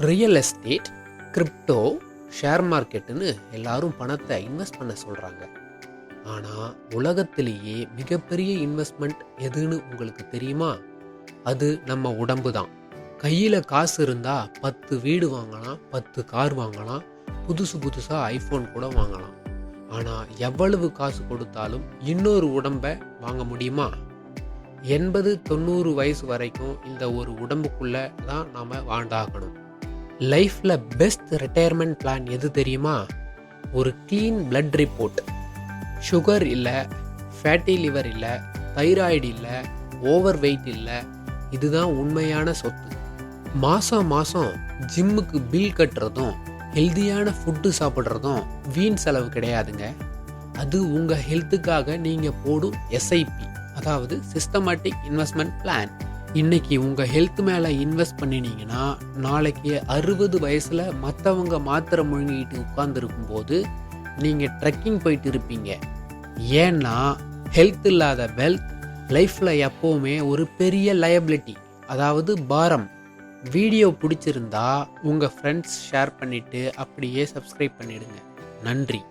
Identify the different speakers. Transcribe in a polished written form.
Speaker 1: Real estate, crypto, share மார்க்கெட்டுன்னு எல்லாரும் பணத்தை invest பண்ண சொல்கிறாங்க. ஆனால் உலகத்திலேயே மிகப்பெரிய இன்வெஸ்ட்மெண்ட் எதுன்னு உங்களுக்கு தெரியுமா? அது நம்ம உடம்பு தான். கையில் காசு இருந்தால் 10 வீடு வாங்கலாம், 10 கார் வாங்கலாம், புதுசாக ஐஃபோன் கூட வாங்கலாம். ஆனால் எவ்வளவு காசு கொடுத்தாலும் இன்னொரு உடம்பை வாங்க முடியுமா? 80-90 வயசு வரைக்கும் இந்த ஒரு உடம்புக்குள்ளே தான் நாம் வாழ்ந்தாகணும். லைஃப்பில் பெஸ்ட் ரிட்டையர்மெண்ட் பிளான் எது தெரியுமா? ஒரு க்ளீன் பிளட் ரிப்போர்ட். சுகர் இல்லை, ஃபேட்டி லிவர் இல்லை, தைராய்டு இல்லை, ஓவர் வெயிட் இல்லை. இதுதான் உண்மையான சொத்து. மாதம் ஜிம்முக்கு பில் கட்டுறதும் ஹெல்தியான ஃபுட்டு சாப்பிட்றதும் வீண் செலவு கிடையாதுங்க. அது உங்கள் ஹெல்த்துக்காக நீங்கள் போடும் எஸ்ஐபி, அதாவது சிஸ்டமேட்டிக் இன்வெஸ்ட்மெண்ட் பிளான். இன்னைக்கு உங்கள் ஹெல்த் மேலே இன்வெஸ்ட் பண்ணினீங்கன்னா நாளைக்கு 60 வயசில் மற்றவங்க மாத்திரை முழுங்கிட்டு உட்கார்ந்துருக்கும் போது நீங்கள் ட்ரெக்கிங் போயிட்டு இருப்பீங்க. ஏன்னா ஹெல்த் இல்லாத வெல்த் லைஃப்பில் எப்போவுமே ஒரு பெரிய லயபிலிட்டி, அதாவது பாரம். வீடியோ பிடிச்சிருந்தா உங்கள் ஃப்ரெண்ட்ஸ் ஷேர் பண்ணிவிட்டு அப்படியே சப்ஸ்கிரைப் பண்ணிடுங்க. நன்றி.